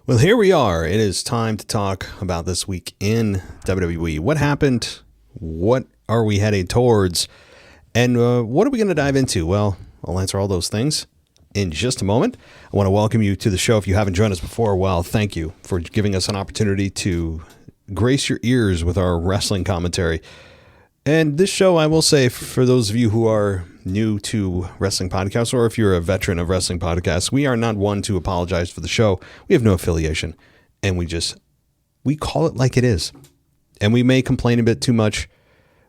Well, here we are. It is time to talk about this week in WWE. What happened? What are we heading towards? And what are we going to dive into? Well, I'll answer all those things in just a moment. I want to welcome you to the show. If you haven't joined us before, well, thank you for giving us an opportunity to grace your ears with our wrestling commentary. And this show, I will say, for those of you who are new to wrestling podcasts, or if you're a veteran of wrestling podcasts, we are not one to apologize for the show. We have no affiliation, and we call it like it is. And we may complain a bit too much,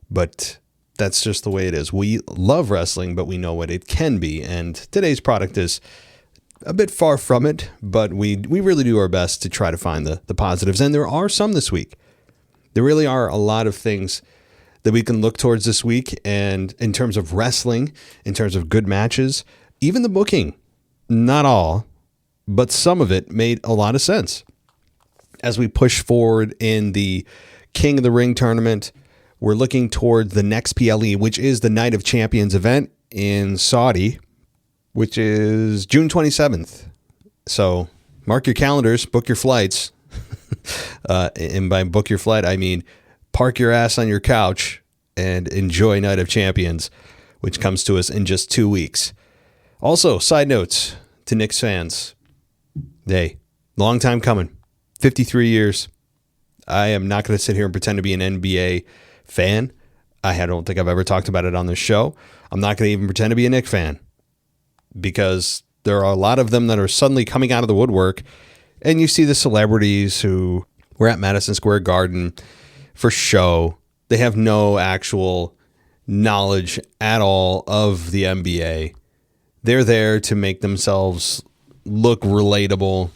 but that's just the way it is. We love wrestling, but we know what it can be, and today's product is a bit far from it, but we really do our best to try to find the positives, and there are some this week. There really are a lot of things that we can look towards this week, and in terms of wrestling, in terms of good matches, even the booking, not all, but some of it made a lot of sense. As we push forward in the King of the Ring tournament, we're looking toward the next PLE, which is the Night of Champions event in Saudi, which is June 27th. So mark your calendars, book your flights. And by book your flight, I mean park your ass on your couch and enjoy Night of Champions, which comes to us in just 2 weeks. Also, side notes to Knicks fans. Hey, long time coming. 53 years. I am not going to sit here and pretend to be an NBA fan. I don't think I've ever talked about it on this show. I'm not going to even pretend to be a Knicks fan, because there are a lot of them that are suddenly coming out of the woodwork, and you see the celebrities who were at Madison Square Garden for show. They have no actual knowledge at all of the NBA. They're there to make themselves look relatable.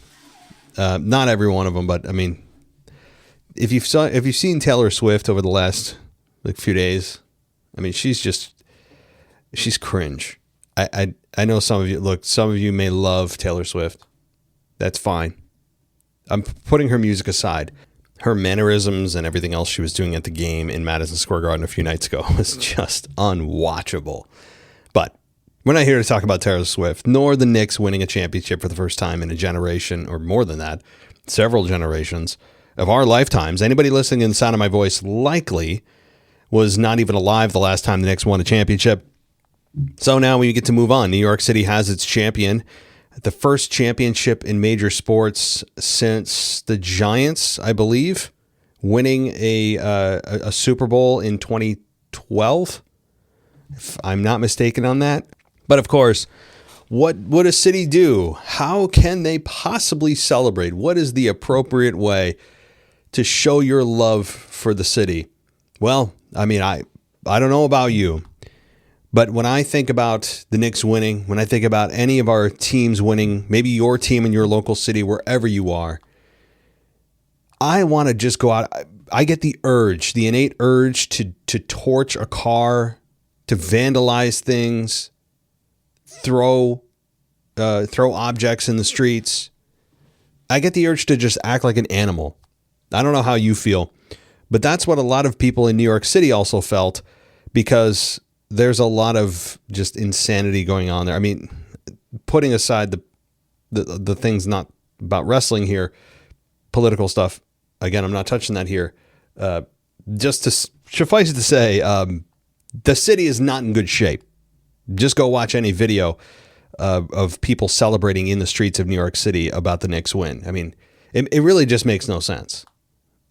Not every one of them, but I mean, if you've seen Taylor Swift over the last few days, I mean, she's cringe. I know some of you may love Taylor Swift. That's fine. I'm putting her music aside. Her mannerisms and everything else she was doing at the game in Madison Square Garden a few nights ago was just unwatchable. But we're not here to talk about Taylor Swift, nor the Knicks winning a championship for the first time in a generation, or more than that, several generations of our lifetimes. Anybody listening in the sound of my voice likely was not even alive the last time the Knicks won a championship. So now we get to move on. New York City has its champion. The first championship in major sports since the Giants, I believe, winning a Super Bowl in 2012, if I'm not mistaken on that. But of course, what would a city do? How can they possibly celebrate? What is the appropriate way to show your love for the city? Well, I mean, I don't know about you, but when I think about the Knicks winning, when I think about any of our teams winning, maybe your team in your local city, wherever you are, I want to just go out. I get the innate urge to torch a car, to vandalize things, throw objects in the streets. I get the urge to just act like an animal. I don't know how you feel, but that's what a lot of people in New York City also felt, because there's a lot of just insanity going on there. I mean, putting aside the things not about wrestling here, political stuff, again, I'm not touching that here. Just to suffice it to say, the city is not in good shape. Just go watch any video of people celebrating in the streets of New York City about the Knicks win. I mean, it really just makes no sense.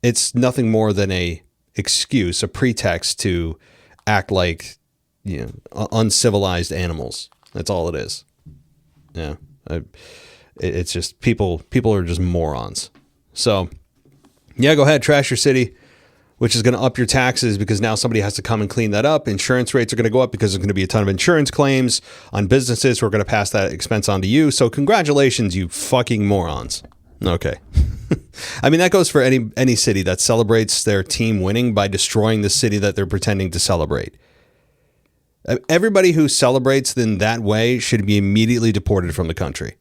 It's nothing more than a excuse, a pretext to act like, uncivilized animals. That's all it is. Yeah. It's just people are just morons. So yeah, go ahead, trash your city, which is going to up your taxes because now somebody has to come and clean that up. Insurance rates are going to go up because there's going to be a ton of insurance claims on businesses who are going to pass that expense on to you. So congratulations, you fucking morons. Okay. I mean, that goes for any city that celebrates their team winning by destroying the city that they're pretending to celebrate. Everybody who celebrates in that way should be immediately deported from the country.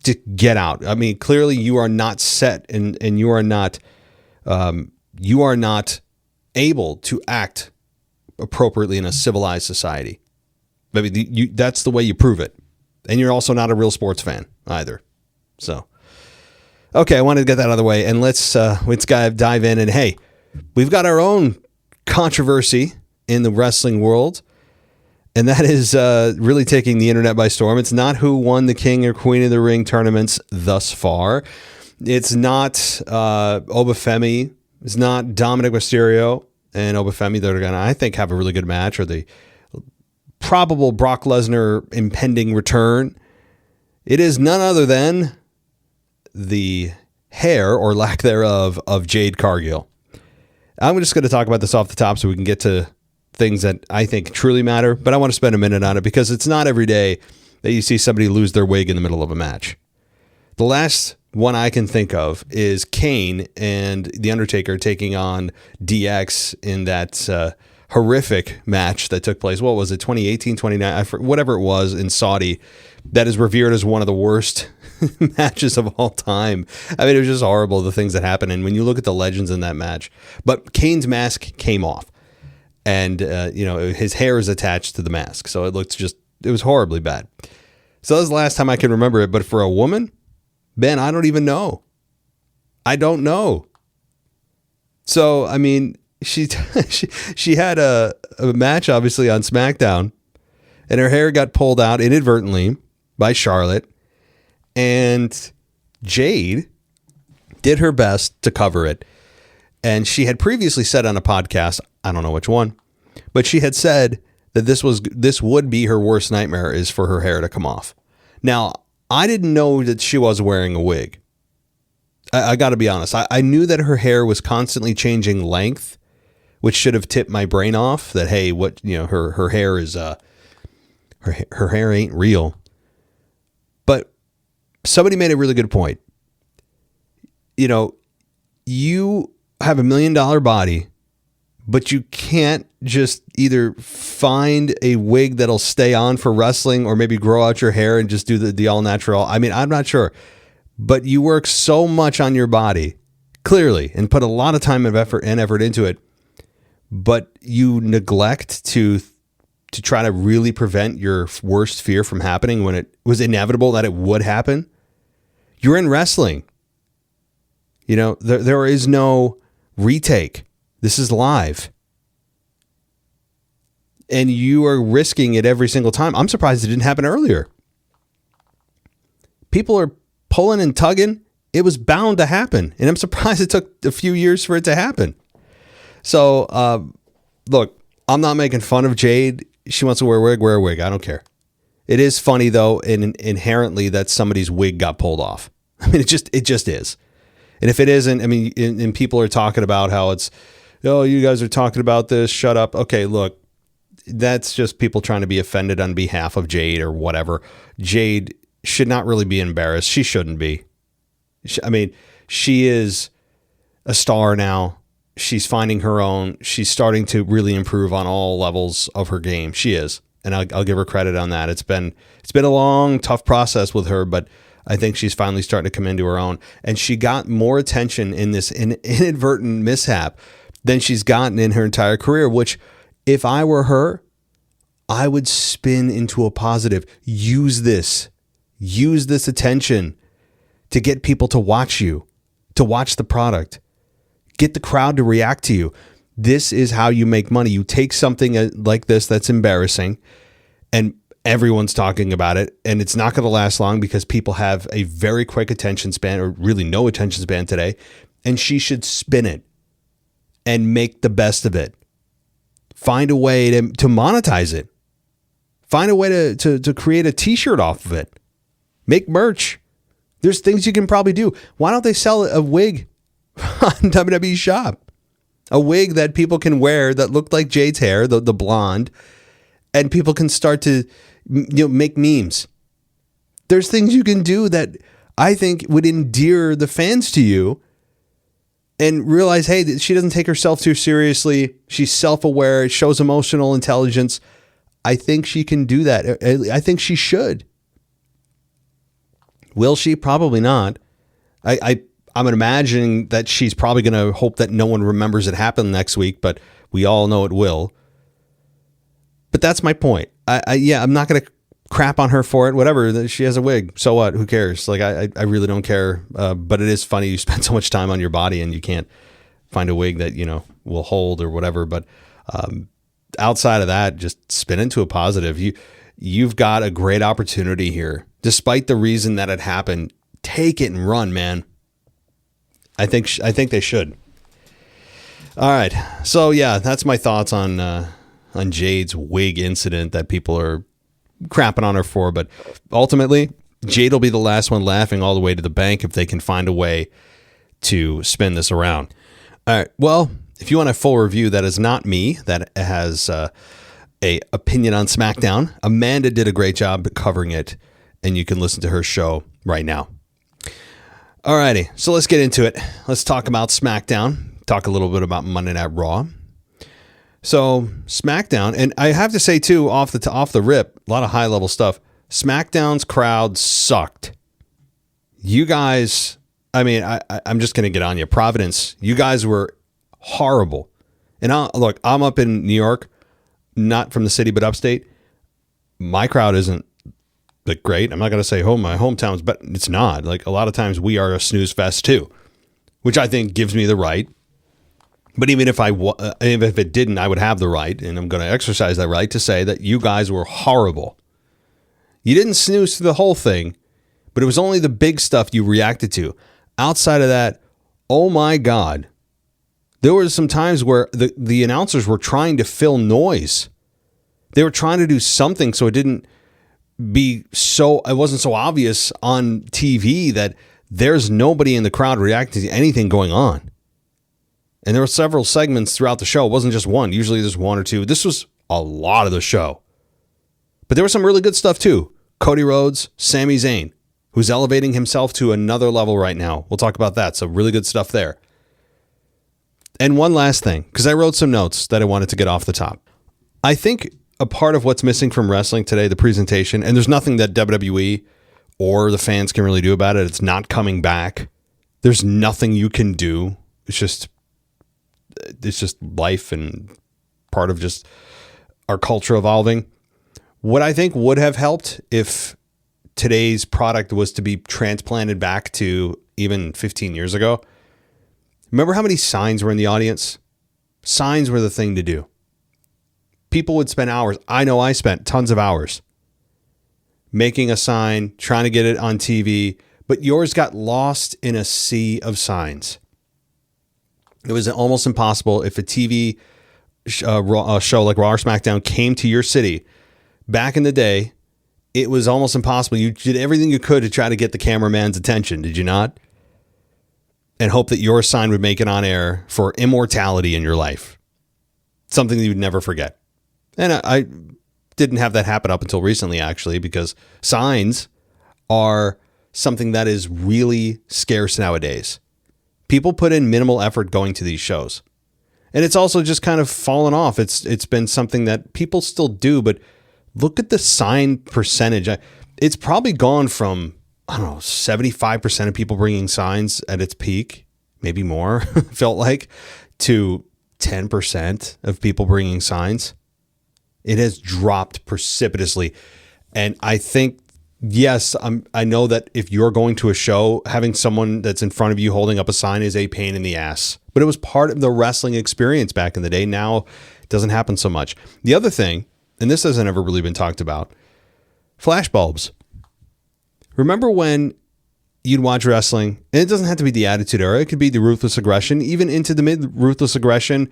To get out. I mean, clearly you are not set and you are not able to act appropriately in a civilized society. I mean, that's the way you prove it. And you're also not a real sports fan either. So Okay, I wanted to get that out of the way, and let's dive in. And hey, we've got our own controversy in the wrestling world, and that is really taking the internet by storm. It's not who won the King or Queen of the Ring tournaments thus far. It's not Oba Femi. It's not Dominic Mysterio and Oba Femi that are going to, I think, have a really good match, or the probable Brock Lesnar impending return. It is none other than the hair, or lack thereof, of Jade Cargill. I'm just going to talk about this off the top so we can get to things that I think truly matter, but I want to spend a minute on it because it's not every day that you see somebody lose their wig in the middle of a match. The last one I can think of is Kane and The Undertaker taking on DX in that horrific match that took place. What was it, 2018, 2019, whatever it was, in Saudi, that is revered as one of the worst matches of all time. I mean, it was just horrible, the things that happened. And when you look at the legends in that match, but Kane's mask came off, and his hair is attached to the mask, so it was horribly bad. So that was the last time I can remember it. But for a woman, Ben, I don't even know. I don't know. So I mean, she had a match obviously on SmackDown, and her hair got pulled out inadvertently by Charlotte, and Jade did her best to cover it. And she had previously said on a podcast, I don't know which one, but she had said that this would be her worst nightmare, is for her hair to come off. Now, I didn't know that she was wearing a wig. I got to be honest. I knew that her hair was constantly changing length, which should have tipped my brain off that, hey, her hair is her hair ain't real. But somebody made a really good point. You have $1 million body, but you can't just either find a wig that'll stay on for wrestling, or maybe grow out your hair and just do the all natural. I mean, I'm not sure, but you work so much on your body, clearly, and put a lot of time and effort into it, but you neglect to try to really prevent your worst fear from happening when it was inevitable that it would happen. You're in wrestling. There is no retake. This is live. And you are risking it every single time. I'm surprised it didn't happen earlier. People are pulling and tugging. It was bound to happen. And I'm surprised it took a few years for it to happen. So, look, I'm not making fun of Jade. She wants to wear a wig. I don't care. It is funny, though, inherently, that somebody's wig got pulled off. I mean, it just is. And if it isn't, I mean, and people are talking about how it's, oh, you guys are talking about this, shut up. Okay, look, that's just people trying to be offended on behalf of Jade or whatever. Jade should not really be embarrassed. She shouldn't be. I mean, she is a star now. She's finding her own. She's starting to really improve on all levels of her game. She is. And I'll give her credit on that. It's been a long, tough process with her, but I think she's finally starting to come into her own. And she got more attention in this inadvertent mishap than she's gotten in her entire career, which, if I were her, I would spin into a positive. Use this attention to get people to watch you, to watch the product, get the crowd to react to you. This is how you make money. You take something like this that's embarrassing, and everyone's talking about it, and it's not going to last long because people have a very quick attention span, or really no attention span today, and she should spin it and make the best of it. Find a way to monetize it. Find a way to create a t-shirt off of it. Make merch. There's things you can probably do. Why don't they sell a wig on WWE Shop? A wig that people can wear that looked like Jade's hair, the blonde, and people can start to make memes. There's things you can do that I think would endear the fans to you, and realize, hey, she doesn't take herself too seriously. She's self-aware. It shows emotional intelligence. I think she can do that. I think she should. Will she? Probably not. I'm imagining that she's probably going to hope that no one remembers it happened next week, but we all know it will. But that's my point. I'm not going to crap on her for it, whatever. She has a wig. So what? Who cares? Like, I really don't care. But it is funny. You spend so much time on your body and you can't find a wig that, will hold or whatever. But outside of that, just spin into a positive. You've got a great opportunity here. Despite the reason that it happened, take it and run, man. I think they should. All right. So yeah, that's my thoughts on Jade's wig incident that people are crapping on her for. But ultimately, Jade will be the last one laughing all the way to the bank if they can find a way to spin this around. All right. Well, if you want a full review, that is not me. That has a opinion on SmackDown. Amanda did a great job covering it, and you can listen to her show right now. All righty. So let's get into it. Let's talk about SmackDown. Talk a little bit about Monday Night Raw. So SmackDown, and I have to say too, off the rip, a lot of high level stuff. SmackDown's crowd sucked. You guys, I'm just going to get on you. Providence, you guys were horrible. And look, I'm up in New York, not from the city, but upstate. My crowd isn't like great. I'm not going to say, my hometown's, but it's not. Like, a lot of times we are a snooze fest too, which I think gives me the right. But even if if it didn't, I would have the right, and I'm going to exercise that right to say that you guys were horrible. You didn't snooze through the whole thing, but it was only the big stuff you reacted to. Outside of that, oh my God, there were some times where the announcers were trying to fill noise. They were trying to do something so it wasn't so obvious on TV that there's nobody in the crowd reacting to anything going on. And there were several segments throughout the show. It wasn't just one. Usually there's one or two. This was a lot of the show. But there was some really good stuff too. Cody Rhodes, Sami Zayn, who's elevating himself to another level right now. We'll talk about that. So really good stuff there. And one last thing, because I wrote some notes that I wanted to get off the top. I think a part of what's missing from wrestling today, the presentation, and there's nothing that WWE or the fans can really do about it. It's not coming back. There's nothing you can do. It's just life and part of just our culture evolving. What I think would have helped if today's product was to be transplanted back to even 15 years ago. Remember how many signs were in the audience? Signs were the thing to do. People would spend hours. I know I spent tons of hours making a sign, trying to get it on TV, but yours got lost in a sea of signs. It was almost impossible if a TV show like Raw or SmackDown came to your city. Back in the day, it was almost impossible. You did everything you could to try to get the cameraman's attention, did you not? And hope that your sign would make it on air for immortality in your life. Something that you'd never forget. And I didn't have that happen up until recently, actually, because signs are something that is really scarce nowadays. People put in minimal effort going to these shows. And it's also just kind of fallen off. It's been something that people still do, but look at the sign percentage. It's probably gone from, 75% of people bringing signs at its peak, maybe more, felt like, to 10% of people bringing signs. It has dropped precipitously. And I think, yes, I know that if you're going to a show, having someone that's in front of you holding up a sign is a pain in the ass. But it was part of the wrestling experience back in the day. Now it doesn't happen so much. The other thing, and this hasn't ever really been talked about, flashbulbs. Remember when you'd watch wrestling, and it doesn't have to be the Attitude Era. It could be the Ruthless Aggression, even into the mid-Ruthless Aggression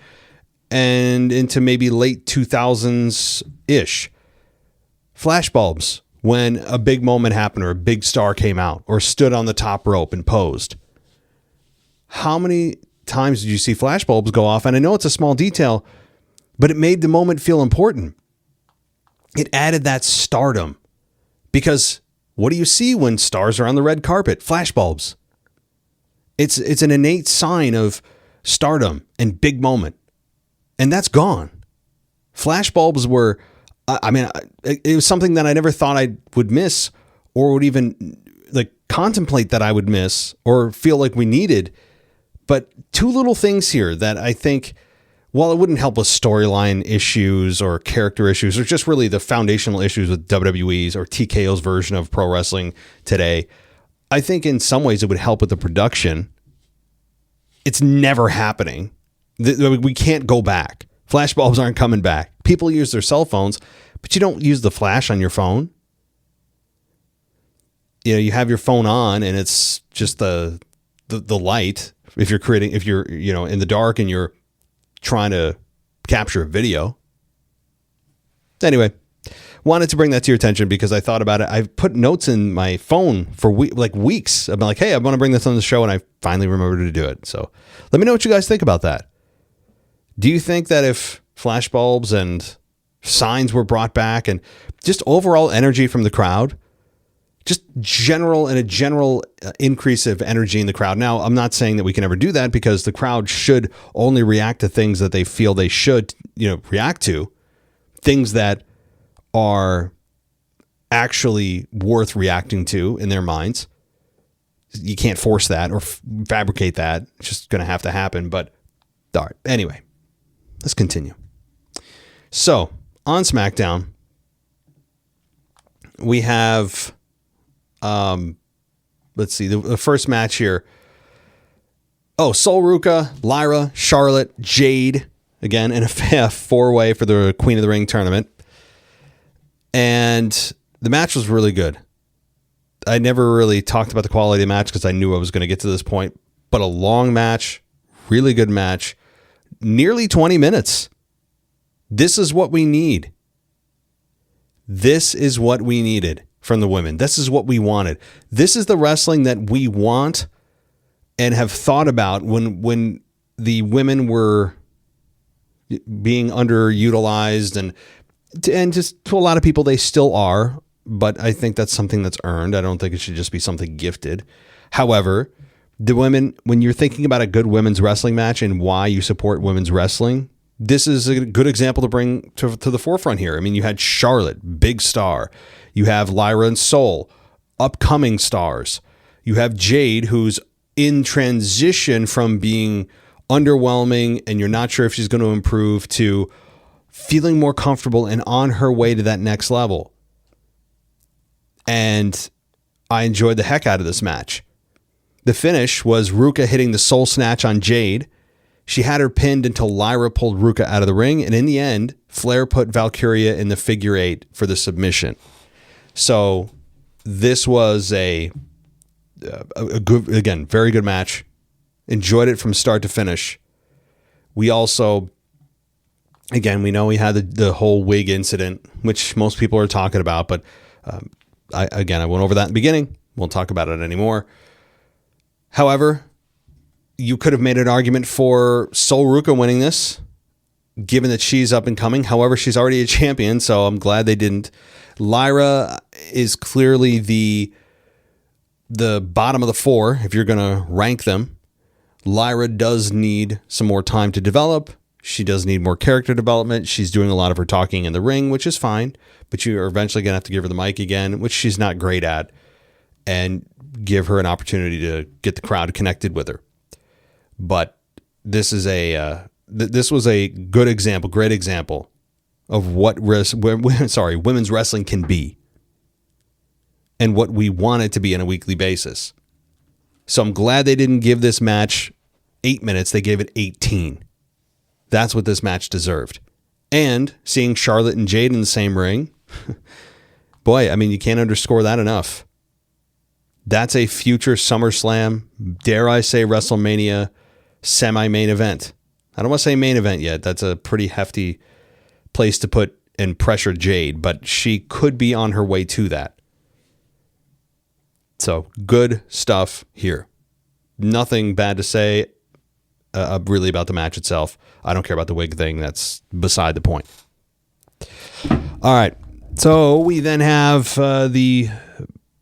and into maybe late 2000s-ish. Flashbulbs. When a big moment happened or a big star came out or stood on the top rope and posed. How many times did you see flashbulbs go off? And I know it's a small detail, but it made the moment feel important. It added that stardom. Because what do you see when stars are on the red carpet? Flashbulbs. It's an innate sign of stardom and big moment. And that's gone. Flashbulbs were... it was something that I never thought I would miss or would even contemplate that I would miss or feel like we needed. But two little things here that I think while it wouldn't help with storyline issues or character issues or just really the foundational issues with WWE's or TKO's version of pro wrestling today, I think in some ways it would help with the production. It's never happening. We can't go back. Flash bulbs aren't coming back. People use their cell phones, but you don't use the flash on your phone. You know, you have your phone on and it's just the light. If you're you know, in the dark and you're trying to capture a video. Anyway, wanted to bring that to your attention because I thought about it. I've put notes in my phone for weeks. I've been like, hey, I want to bring this on the show, and I finally remembered to do it. So let me know what you guys think about that. Do you think that if flashbulbs and signs were brought back and just overall energy from the crowd, just a general increase of energy in the crowd. Now, I'm not saying that we can ever do that because the crowd should only react to things that they feel they should, react to, things that are actually worth reacting to in their minds. You can't force that or fabricate that. It's just going to have to happen. But all right. Anyway, let's continue. So on SmackDown, we have, let's see, the first match here. Oh, Sol Ruca, Lyra, Charlotte, Jade, again, in a four-way for the Queen of the Ring tournament. And the match was really good. I never really talked about the quality of the match because I knew I was going to get to this point. But a long match, really good match, nearly 20 minutes. This is what we need. This is what we needed from the women. This is what we wanted. This is the wrestling that we want and have thought about when the women were being underutilized and just to a lot of people, they still are, but I think that's something that's earned. I don't think it should just be something gifted. However, the women, when you're thinking about a good women's wrestling match and why you support women's wrestling, this is a good example to bring to the forefront here. I mean, you had Charlotte, big star. You have Lyra and Sol, upcoming stars. You have Jade, who's in transition from being underwhelming and you're not sure if she's going to improve to feeling more comfortable and on her way to that next level. And I enjoyed the heck out of this match. The finish was Ruca hitting the soul snatch on Jade. She had her pinned until Lyra pulled Ruca out of the ring. And in the end, Flair put Valkyria in the figure 8 for the submission. So this was a good, again, very good match. Enjoyed it from start to finish. We also, again, we know we had the whole wig incident, which most people are talking about, but I went over that in the beginning. Won't talk about it anymore. However, you could have made an argument for Sol Ruca winning this, given that she's up and coming. However, she's already a champion, so I'm glad they didn't. Lyra is clearly the bottom of the 4, if you're going to rank them. Lyra does need some more time to develop. She does need more character development. She's doing a lot of her talking in the ring, which is fine, but you're eventually going to have to give her the mic again, which she's not great at, and give her an opportunity to get the crowd connected with her. But this is this was a good example, great example of what women's wrestling can be and what we want it to be on a weekly basis. So I'm glad they didn't give this match 8 minutes. They gave it 18. That's what this match deserved. And seeing Charlotte and Jade in the same ring, boy, I mean, you can't underscore that enough. That's a future SummerSlam, dare I say WrestleMania semi-main event. I don't want to say main event yet. That's a pretty hefty place to put and pressure Jade, but she could be on her way to that. So good stuff here. Nothing bad to say really about the match itself. I don't care about the wig thing. That's beside the point. All right. So we then have the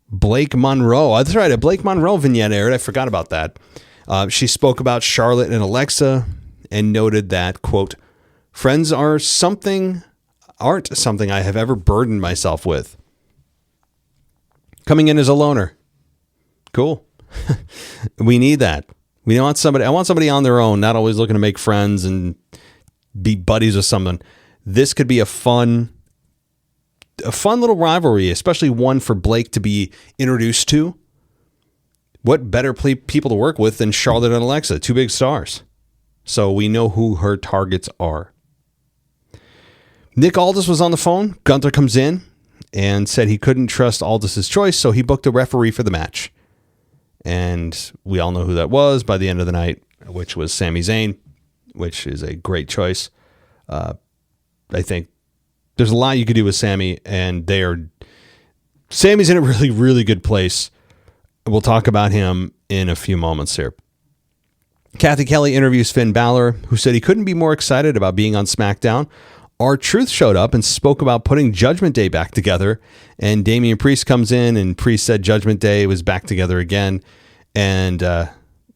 Blake Monroe. That's right. A Blake Monroe vignette aired. I forgot about that. She spoke about Charlotte and Alexa and noted that, quote, friends aren't something I have ever burdened myself with. Coming in as a loner. Cool. We need that. I want somebody on their own, not always looking to make friends and be buddies with someone. This could be a fun little rivalry, especially one for Blake to be introduced to. What better people to work with than Charlotte and Alexa, two big stars? So we know who her targets are. Nick Aldis was on the phone. Gunther comes in and said he couldn't trust Aldis's choice, so he booked a referee for the match. And we all know who that was by the end of the night, which was Sami Zayn, which is a great choice. I think there's a lot you could do with Sami, and Sami's in a really, really good place. We'll talk about him in a few moments here. Kathy Kelly interviews Finn Balor, who said he couldn't be more excited about being on SmackDown. R-Truth showed up and spoke about putting Judgment Day back together. And Damian Priest comes in, and Priest said Judgment Day was back together again. And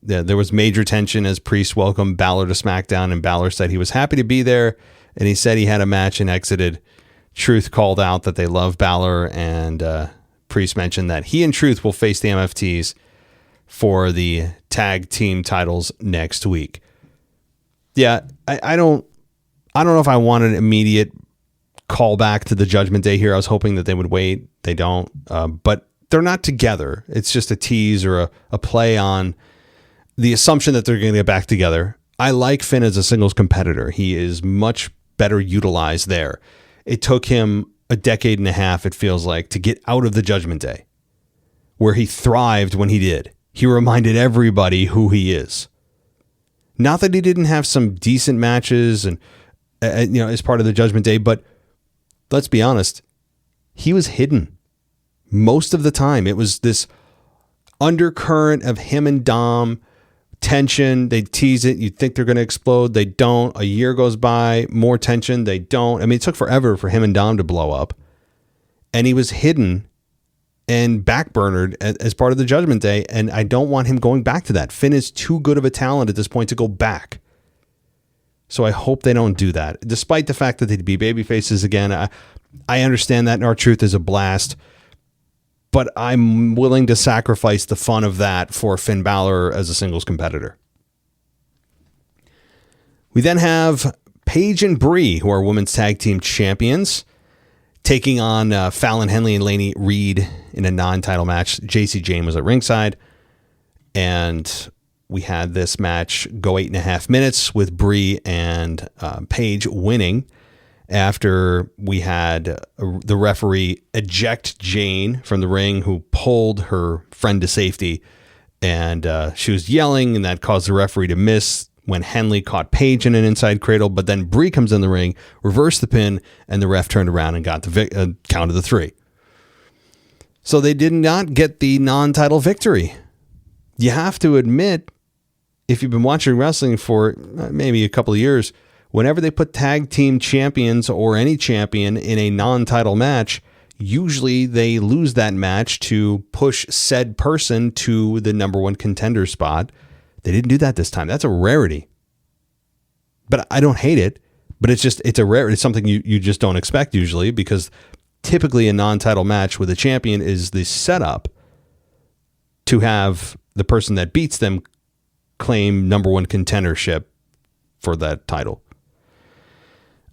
there was major tension as Priest welcomed Balor to SmackDown, and Balor said he was happy to be there, and he said he had a match and exited. Truth called out that they love Balor, and Priest mentioned that he and Truth will face the MFTs for the tag team titles next week. Yeah, I don't know if I want an immediate callback to the Judgment Day here. I was hoping that they would wait. They don't. But they're not together. It's just a tease or a play on the assumption that they're going to get back together. I like Finn as a singles competitor. He is much better utilized there. It took him a decade and a half, it feels like, to get out of the Judgment Day, where he thrived when he did. He reminded everybody who he is. Not that he didn't have some decent matches and as part of the Judgment Day, but let's be honest, he was hidden most of the time. It was this undercurrent of him and Dom, tension. They tease it. You think they're going to explode. They don't. A year goes by, more tension. They don't. I mean, it took forever for him and Dom to blow up, and he was hidden and backburnered as part of the Judgment Day. And I don't want him going back to that. Finn is too good of a talent at this point to go back. So I hope they don't do that. Despite the fact that they'd be baby faces again, I understand that, and R-Truth is a blast, but I'm willing to sacrifice the fun of that for Finn Balor as a singles competitor. We then have Paige and Brie, who are women's tag team champions, taking on Fallon Henley and Lainey Reed in a non-title match. JC Jane was at ringside, and we had this match go 8.5 minutes with Brie and Paige winning after we had the referee eject Jane from the ring, who pulled her friend to safety, and she was yelling, and that caused the referee to miss when Henley caught Paige in an inside cradle. But then Brie comes in the ring, reversed the pin, and the ref turned around and got the count of the 3. So they did not get the non-title victory. You have to admit, if you've been watching wrestling for maybe a couple of years, whenever they put tag team champions or any champion in a non-title match, usually they lose that match to push said person to the number one contender spot. They didn't do that this time. That's a rarity. But I don't hate it, but it's a rarity. It's something you just don't expect usually, because typically a non-title match with a champion is the setup to have the person that beats them claim number one contendership for that title.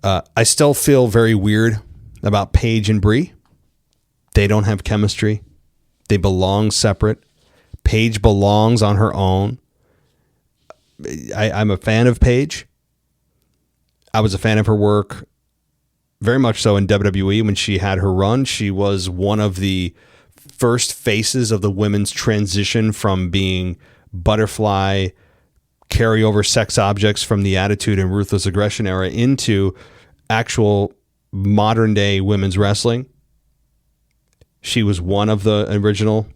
I still feel very weird about Paige and Brie. They don't have chemistry. They belong separate. Paige belongs on her own. I'm a fan of Paige. I was a fan of her work very much so in WWE when she had her run. She was one of the first faces of the women's transition from being butterfly carryover sex objects from the Attitude and Ruthless Aggression era into actual modern day women's wrestling. She was one of the original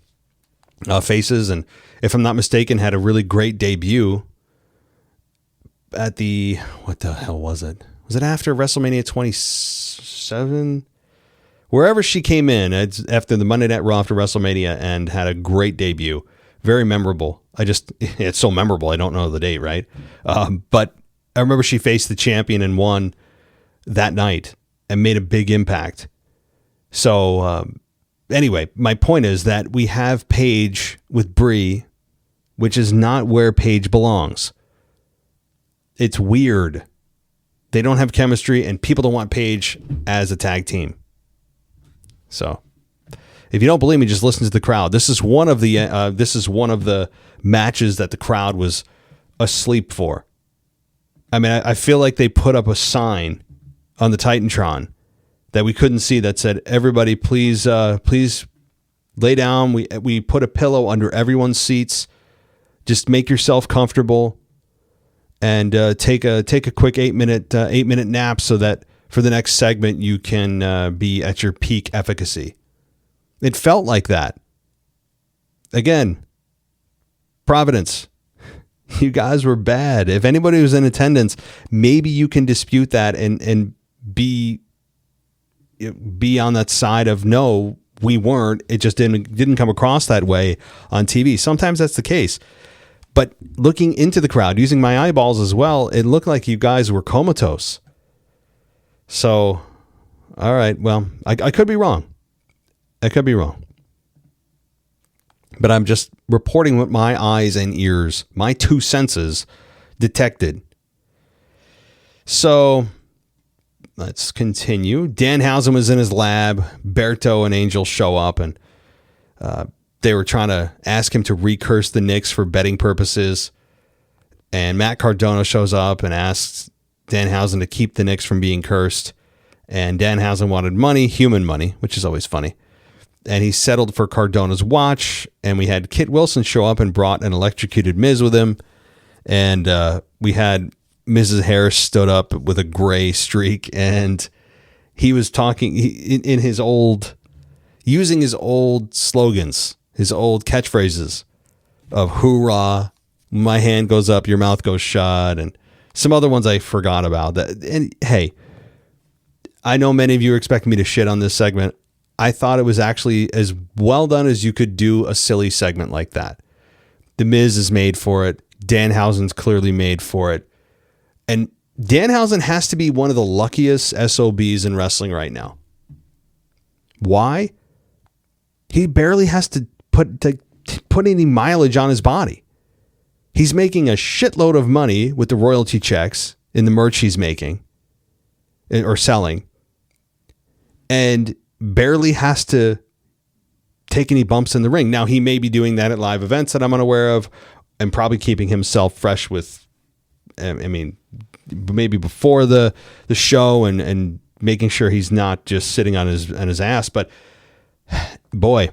faces, and if I'm not mistaken, had a really great debut at what the hell was it? Was it after WrestleMania 27? Wherever she came in after the Monday Night Raw after WrestleMania, and had a great debut. Very memorable. It's so memorable. I don't know the date, right? But I remember she faced the champion and won that night and made a big impact. So anyway, my point is that we have Paige with Brie, which is not where Paige belongs. It's weird. they don't have chemistry, and people don't want Paige as a tag team. So, if you don't believe me, just listen to the crowd. This is one of the matches that the crowd was asleep for. I mean, I feel like they put up a sign on the Titantron that we couldn't see that said, "Everybody, please lay down." We put a pillow under everyone's seats. Just make yourself comfortable, and take a quick 8-minute nap so that for the next segment you can be at your peak efficacy. It felt like that. Again, Providence, you guys were bad. If anybody was in attendance, maybe you can dispute that and be on that side of, no, we weren't. It just didn't come across that way on TV. Sometimes that's the case. But looking into the crowd, using my eyeballs as well, it looked like you guys were comatose. So, all right, well, I could be wrong. I could be wrong. But I'm just reporting what my eyes and ears, my two senses, detected. So, let's continue. Danhausen was in his lab. Berto and Angel show up, and they were trying to ask him to recurse the Knicks for betting purposes. And Matt Cardona shows up and asks Danhausen to keep the Knicks from being cursed. And Danhausen wanted money, human money, which is always funny. And he settled for Cardona's watch. And we had Kit Wilson show up and brought an electrocuted Miz with him. And we had Mrs. Harris stood up with a gray streak. And he was talking in his using his old slogans, his old catchphrases of hoorah, my hand goes up, your mouth goes shut, and some other ones I forgot about. And hey, I know many of you are expecting me to shit on this segment. I thought it was actually as well done as you could do a silly segment like that. The Miz is made for it. Danhausen's clearly made for it. And Danhausen has to be one of the luckiest SOBs in wrestling right now. Why? He barely has to put any mileage on his body. He's making a shitload of money with the royalty checks in the merch he's making or selling, and barely has to take any bumps in the ring. Now, he may be doing that at live events that I'm unaware of, and probably keeping himself fresh with, I mean, maybe before the show and making sure he's not just sitting on his ass. But boy,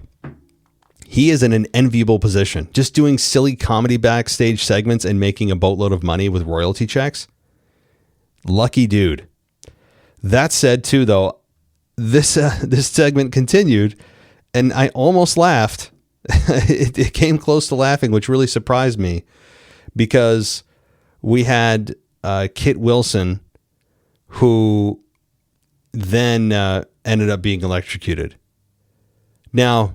he is in an enviable position. Just doing silly comedy backstage segments and making a boatload of money with royalty checks. Lucky dude. That said, too, though, this segment continued, and I almost laughed. It came close to laughing, which really surprised me, because we had Kit Wilson, who then ended up being electrocuted. Now,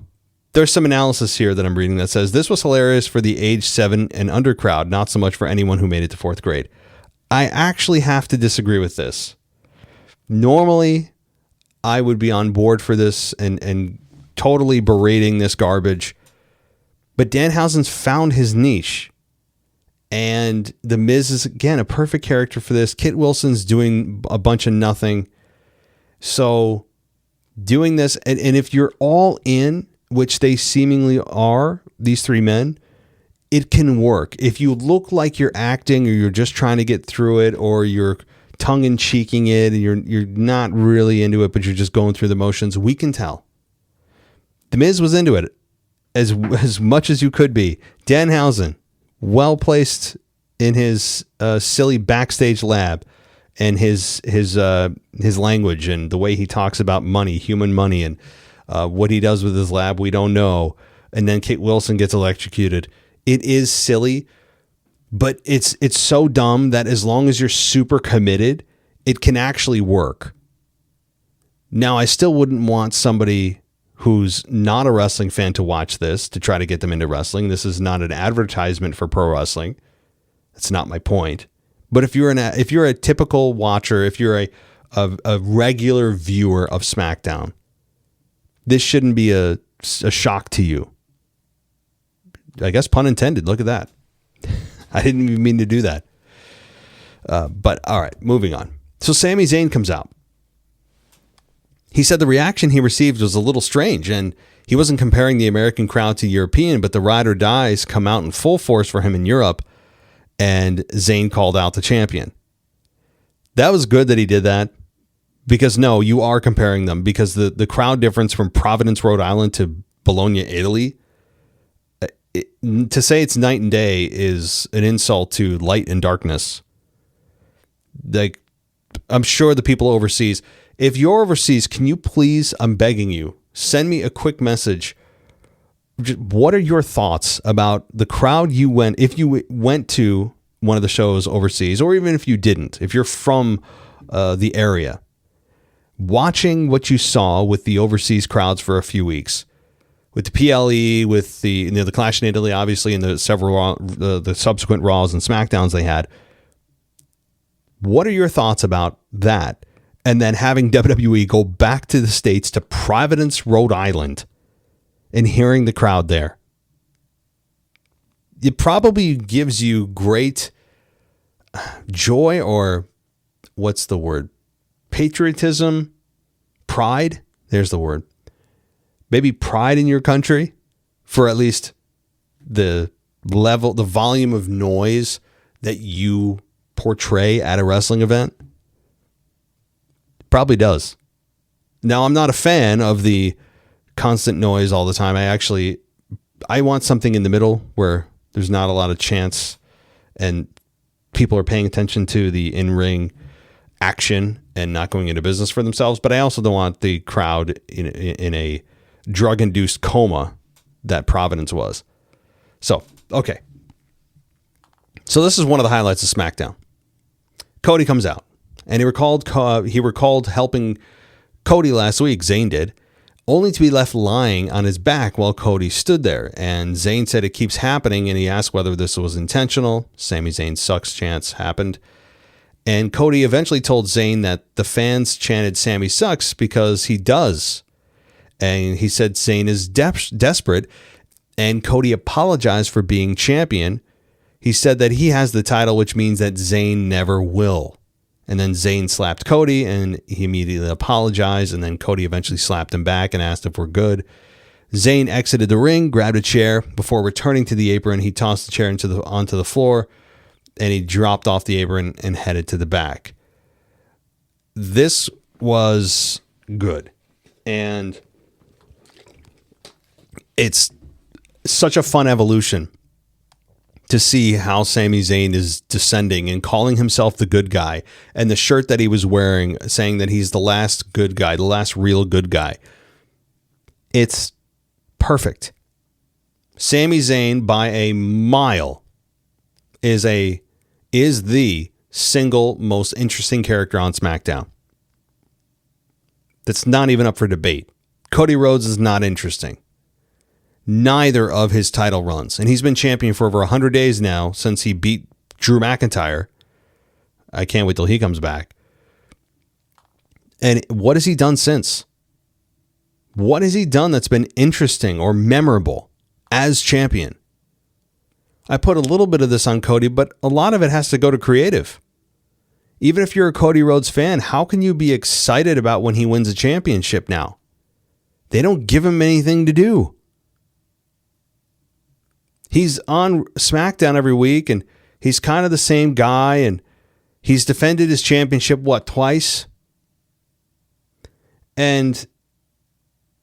there's some analysis here that I'm reading that says this was hilarious for the age 7 and under crowd, not so much for anyone who made it to 4th grade. I actually have to disagree with this. Normally, I would be on board for this and totally berating this garbage. But Danhausen's found his niche. And The Miz is, again, a perfect character for this. Kit Wilson's doing a bunch of nothing. So doing this, and if you're all in, which they seemingly are, these three men, it can work. If you look like you're acting, or you're just trying to get through it, or you're tongue-in-cheeking it, and you're not really into it, but you're just going through the motions, we can tell. The Miz was into it as much as you could be. Danhausen, well placed in his silly backstage lab, and his language and the way he talks about money, human money, and what he does with his lab, we don't know. And then Kit Wilson gets electrocuted. It is silly, but it's so dumb that as long as you're super committed, it can actually work. Now, I still wouldn't want somebody who's not a wrestling fan to watch this to try to get them into wrestling. This is not an advertisement for pro wrestling. That's not my point. But if you're a typical watcher, if you're a regular viewer of SmackDown, this shouldn't be a shock to you. I guess pun intended. Look at that. I didn't even mean to do that. But all right, moving on. So Sami Zayn comes out. He said the reaction he received was a little strange, and he wasn't comparing the American crowd to European, but the ride or dies come out in full force for him in Europe, and Zayn called out the champion. That was good that he did that, because no, you are comparing them, because the crowd difference from Providence, Rhode Island to Bologna, Italy, to say it's night and day is an insult to light and darkness. Like, I'm sure the people overseas, if you're overseas, can you please, I'm begging you, send me a quick message. What are your thoughts about the crowd you went, if you went to one of the shows overseas, or even if you didn't, if you're from the area, watching what you saw with the overseas crowds for a few weeks, with the PLE, with the the Clash in Italy, obviously, and the several the subsequent Raws and SmackDowns they had. What are your thoughts about that? And then having WWE go back to the States, to Providence, Rhode Island, and hearing the crowd there. It probably gives you great joy, or what's the word? Patriotism, pride. There's the word. Maybe pride in your country for at least the level, the volume of noise that you portray at a wrestling event. Probably does. Now, I'm not a fan of the constant noise all the time. I want something in the middle where there's not a lot of chance and people are paying attention to the in-ring action and not going into business for themselves. But I also don't want the crowd in a drug-induced coma that Providence was. So, okay. So this is one of the highlights of SmackDown. Cody comes out, and he recalled helping Cody last week, Zayn did, only to be left lying on his back while Cody stood there. And Zayn said it keeps happening, and he asked whether this was intentional. Sami Zayn sucks chants happened. And Cody eventually told Zayn that the fans chanted Sami sucks because he does. And he said Zayn is desperate, and Cody apologized for being champion. He said that he has the title, which means that Zayn never will. And then Zayn slapped Cody, and he immediately apologized, and then Cody eventually slapped him back and asked if we're good. Zayn exited the ring, grabbed a chair. Before returning to the apron, he tossed the chair onto the floor, and he dropped off the apron and headed to the back. This was good. And it's such a fun evolution to see how Sami Zayn is descending and calling himself the good guy, and the shirt that he was wearing saying that he's the last good guy, the last real good guy. It's perfect. Sami Zayn by a mile is the single most interesting character on SmackDown. That's not even up for debate. Cody Rhodes is not interesting. Neither of his title runs. And he's been champion for over 100 days now since he beat Drew McIntyre. I can't wait till he comes back. And what has he done since? What has he done that's been interesting or memorable as champion? I put a little bit of this on Cody, but a lot of it has to go to creative. Even if you're a Cody Rhodes fan, how can you be excited about when he wins a championship now? They don't give him anything to do. He's on SmackDown every week, and he's kind of the same guy, and he's defended his championship, twice? And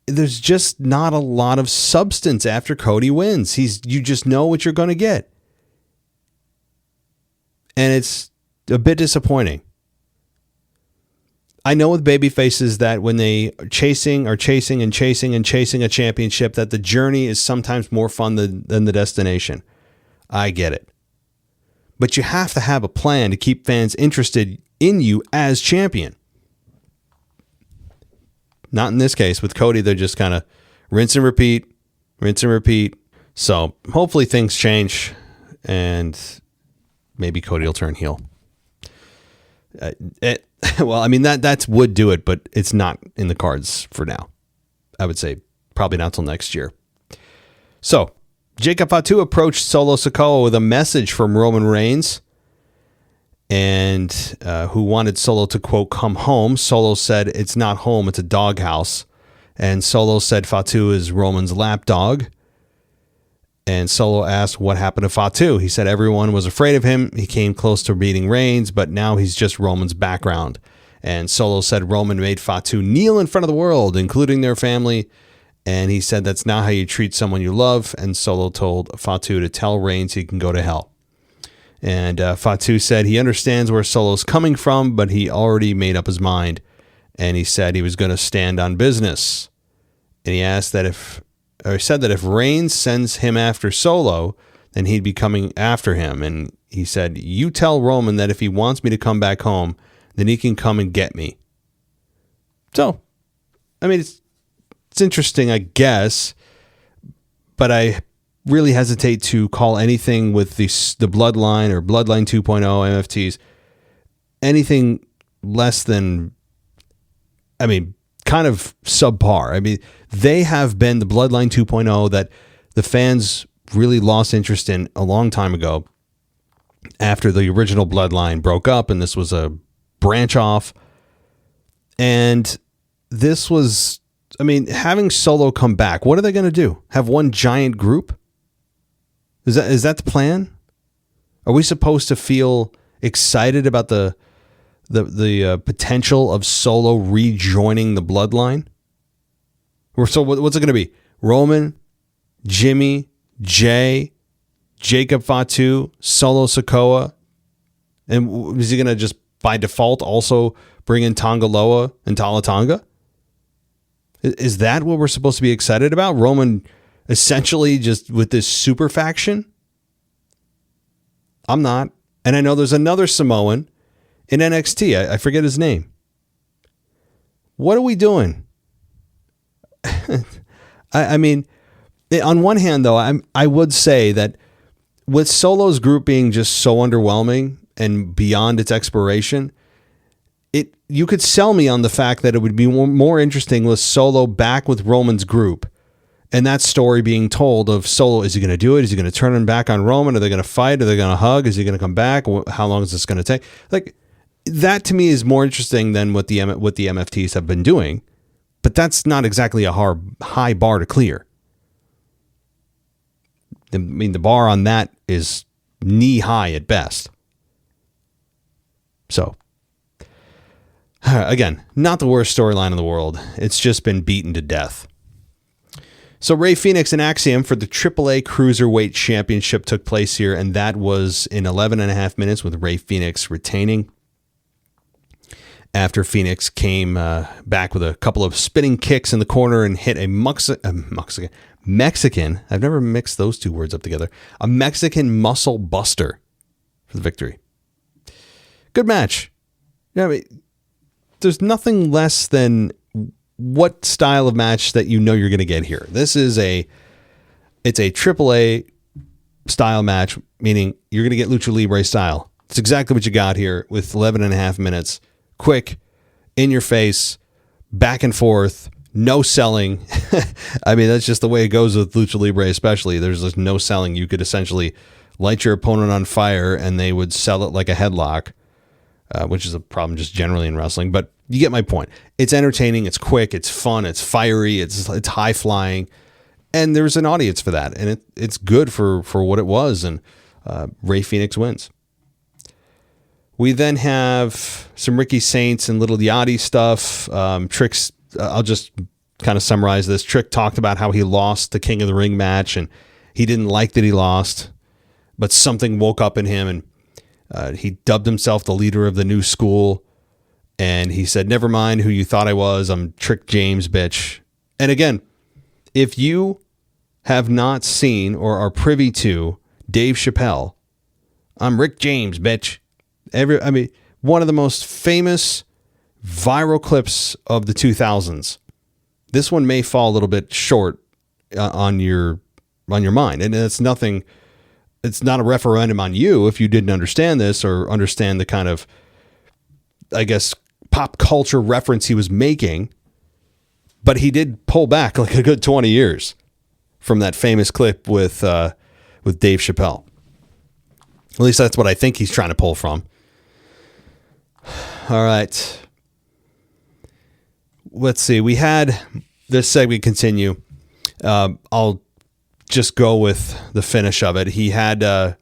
there's just not a lot of substance after Cody wins. You just know what you're going to get. And it's a bit disappointing. I know with babyfaces that when they are chasing a championship, that the journey is sometimes more fun than the destination. I get it. But you have to have a plan to keep fans interested in you as champion. Not in this case. With Cody, they're just kind of rinse and repeat. So hopefully things change, and maybe Cody will turn heel. Well, I mean, that would do it, but it's not in the cards for now. I would say probably not till next year. So, Jacob Fatu approached Solo Sikoa with a message from Roman Reigns. and who wanted Solo to, quote, come home. Solo said, it's not home, it's a doghouse. And Solo said Fatu is Roman's lapdog. And Solo asked what happened to Fatu. He said everyone was afraid of him. He came close to beating Reigns, but now he's just Roman's background. And Solo said Roman made Fatu kneel in front of the world, including their family. And he said that's not how you treat someone you love. And Solo told Fatu to tell Reigns he can go to hell. And Fatu said he understands where Solo's coming from, but he already made up his mind. And he said he was going to stand on business. And he asked that said that if Reigns sends him after Solo, then he'd be coming after him. And he said, you tell Roman that if he wants me to come back home, then he can come and get me. So, I mean, it's interesting, I guess, but I really hesitate to call anything with the Bloodline or Bloodline 2.0 MFTs anything less than, I mean, kind of subpar. I mean, they have been the Bloodline 2.0 that the fans really lost interest in a long time ago after the original Bloodline broke up, and this was a branch off. And this was, I mean, having Solo come back, what are they going to do? Have one giant group? Is that the plan? Are we supposed to feel excited about the potential of Solo rejoining the Bloodline? Or so what's it going to be? Roman, Jimmy, Jey, Jacob Fatu, Solo Sikoa, and is he going to just by default also bring in Tonga Loa and Tala Tonga? Is that what we're supposed to be excited about? Roman essentially just with this super faction? I'm not. And I know there's another Samoan in NXT. I forget his name. What are we doing? I mean, on one hand, though, I would say that with Solo's group being just so underwhelming and beyond its exploration, you could sell me on the fact that it would be more interesting with Solo back with Roman's group and that story being told of Solo. Is he going to do it? Is he going to turn him back on Roman? Are they going to fight? Are they going to hug? Is he going to come back? How long is this going to take? Like, that to me is more interesting than what the MFTs have been doing, but that's not exactly a high bar to clear. I mean, the bar on that is knee high at best. So, again, not the worst storyline in the world. It's just been beaten to death. So Rey Fenix and Axiom for the AAA Cruiserweight Championship took place here, and that was in 11 and a half minutes with Rey Fenix retaining. After Phoenix came back with a couple of spinning kicks in the corner and hit a Mexican, I've never mixed those two words up together, a Mexican muscle buster for the victory. Good match. Yeah, I mean, there's nothing less than what style of match that you know you're going to get here. This is it's a AAA style match, meaning you're going to get Lucha Libre style. It's exactly what you got here with 11 and a half minutes. Quick, in your face, back and forth, no selling. I mean, that's just the way it goes with Lucha Libre, especially. There's just no selling. You could essentially light your opponent on fire and they would sell it like a headlock, which is a problem just generally in wrestling. But you get my point. It's entertaining. It's quick. It's fun. It's fiery. It's high flying. And there's an audience for that. And it's good for what it was. And Rey Fenix wins. We then have some Ricky Saints and Little Yachty stuff. Trick's, I'll just kind of summarize this. Trick talked about how he lost the King of the Ring match and he didn't like that he lost, but something woke up in him and he dubbed himself the leader of the new school. And he said, never mind who you thought I was. I'm Trick James, bitch. And again, if you have not seen or are privy to Dave Chappelle, I'm Rick James, bitch. One of the most famous viral clips of the 2000s. This one may fall a little bit short on your mind, and it's nothing. It's not a referendum on you if you didn't understand this or understand the kind of, I guess, pop culture reference he was making. But he did pull back like a good 20 years from that famous clip with Dave Chappelle. At least that's what I think he's trying to pull from. All right. Let's see. We had this segment continue. I'll just go with the finish of it. He had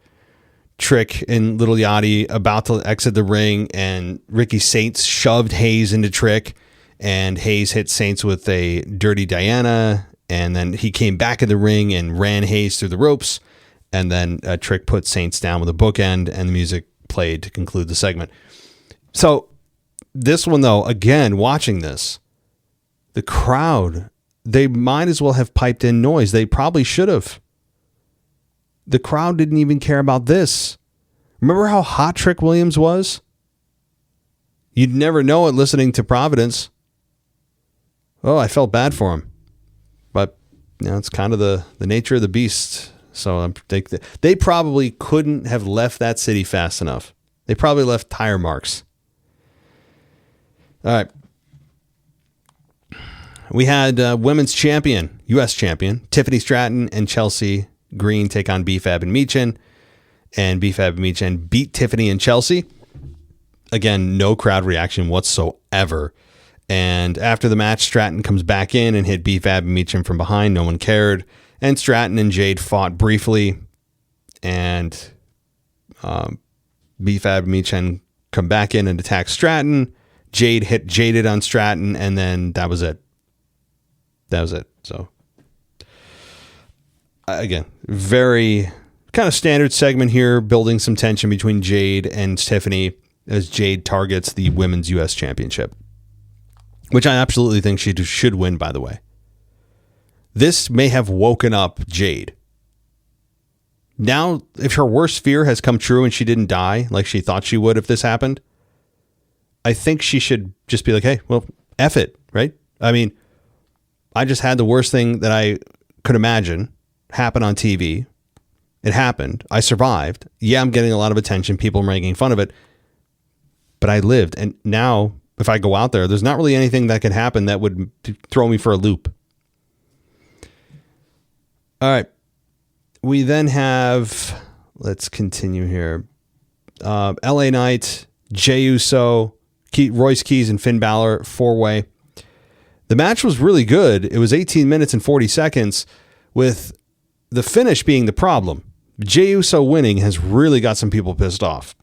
Trick and Little Yachty about to exit the ring, and Ricky Saints shoved Hayes into Trick, and Hayes hit Saints with a Dirty Diana, and then he came back in the ring and ran Hayes through the ropes, and then Trick put Saints down with a bookend, and the music played to conclude the segment. So this one, though, again, watching this, the crowd, they might as well have piped in noise. They probably should have. The crowd didn't even care about this. Remember how hot Trick Williams was? You'd never know it listening to Providence. Oh, I felt bad for him. But, it's kind of the nature of the beast. So they probably couldn't have left that city fast enough. They probably left tire marks. All right. We had women's champion, U.S. champion, Tiffany Stratton and Chelsea Green take on B-Fab and Michin. And B-Fab and Michin beat Tiffany and Chelsea. Again, no crowd reaction whatsoever. And after the match, Stratton comes back in and hit B-Fab and Michin from behind. No one cared. And Stratton and Jade fought briefly. And B-Fab and Michin come back in and attack Stratton. Jade hit Jaded on Stratton, and then that was it. So, again, very kind of standard segment here, building some tension between Jade and Tiffany as Jade targets the Women's U.S. Championship, which I absolutely think she should win, by the way. This may have woken up Jade. Now, if her worst fear has come true and she didn't die like she thought she would if this happened, I think she should just be like, hey, well, F it, right? I mean, I just had the worst thing that I could imagine happen on TV. It happened. I survived. Yeah, I'm getting a lot of attention. People are making fun of it. But I lived. And now, if I go out there, there's not really anything that could happen that would throw me for a loop. All right. We then have, let's continue here. LA Knight, Jey Uso, Royce Keys, and Finn Balor, four-way. The match was really good. It was 18 minutes and 40 seconds, with the finish being the problem. Jey Uso winning has really got some people pissed off.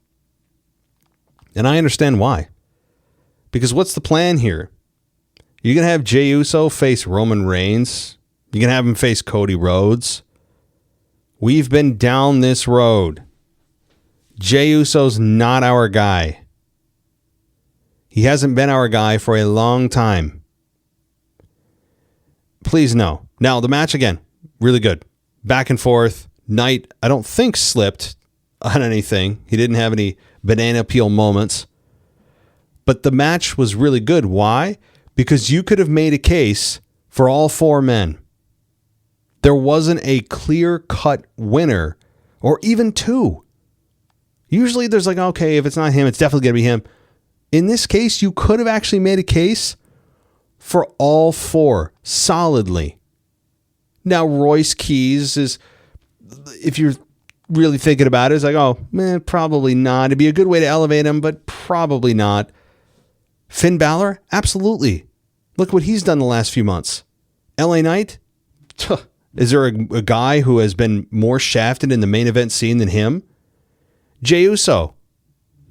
And I understand why. Because what's the plan here? You're going to have Jey Uso face Roman Reigns. You're going to have him face Cody Rhodes. We've been down this road. Jey Uso's not our guy. He hasn't been our guy for a long time. Please no. Now, the match, again, really good. Back and forth. Knight, I don't think, slipped on anything. He didn't have any banana peel moments. But the match was really good. Why? Because you could have made a case for all four men. There wasn't a clear-cut winner, or even two. Usually there's like, okay, if it's not him, it's definitely going to be him. In this case, you could have actually made a case for all four solidly. Now, Royce Keys is, if you're really thinking about it, it's like, oh, man, probably not. It'd be a good way to elevate him, but probably not. Finn Balor? Absolutely. Look what he's done the last few months. LA Knight? Is there a guy who has been more shafted in the main event scene than him? Jey Uso.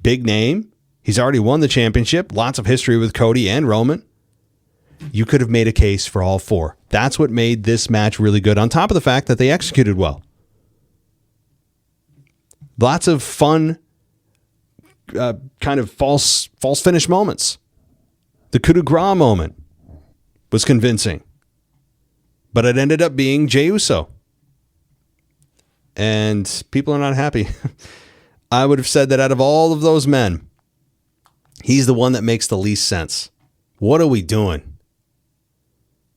Big name. He's already won the championship. Lots of history with Cody and Roman. You could have made a case for all four. That's what made this match really good, on top of the fact that they executed well. Lots of fun, kind of false finish moments. The coup de grace moment was convincing. But it ended up being Jey Uso. And people are not happy. I would have said that out of all of those men, he's the one that makes the least sense. What are we doing?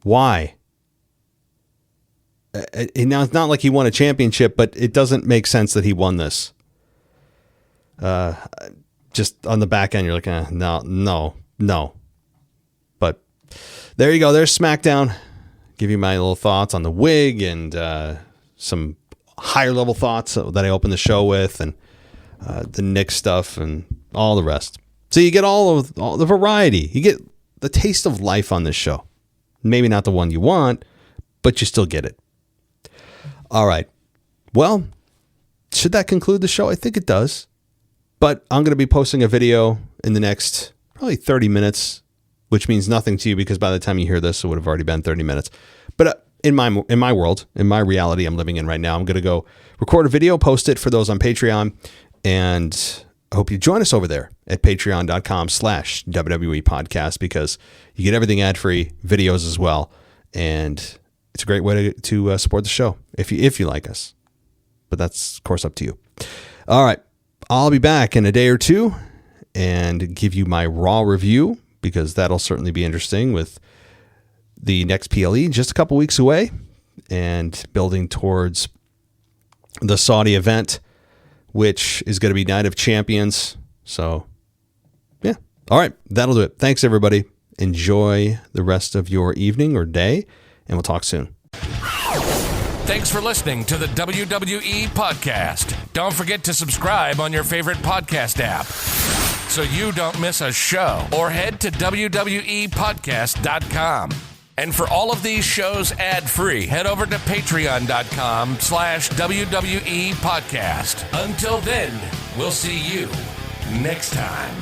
Why? Now, it's not like he won a championship, but it doesn't make sense that he won this. Just on the back end, you're like, no. But there you go. There's SmackDown. Give you my little thoughts on the wig and some higher level thoughts that I opened the show with, and the Nick stuff and all the rest. So you get all the variety. You get the taste of life on this show. Maybe not the one you want, but you still get it. All right. Well, should that conclude the show? I think it does. But I'm going to be posting a video in the next probably 30 minutes, which means nothing to you because by the time you hear this, it would have already been 30 minutes. But in my world, in my reality I'm living in right now, I'm going to go record a video, post it for those on Patreon, and I hope you join us over there at patreon.com/WWE podcast because you get everything ad-free, videos as well, and it's a great way to support the show if you like us. But that's, of course, up to you. All right. I'll be back in a day or two and give you my Raw review because that'll certainly be interesting with the next PLE just a couple weeks away and building towards the Saudi event, which is going to be Night of Champions. So, yeah. All right. That'll do it. Thanks, everybody. Enjoy the rest of your evening or day, and we'll talk soon. Thanks for listening to the WWE Podcast. Don't forget to subscribe on your favorite podcast app so you don't miss a show, or head to WWEpodcast.com. And for all of these shows ad-free, head over to patreon.com/WWE Podcast. Until then, we'll see you next time.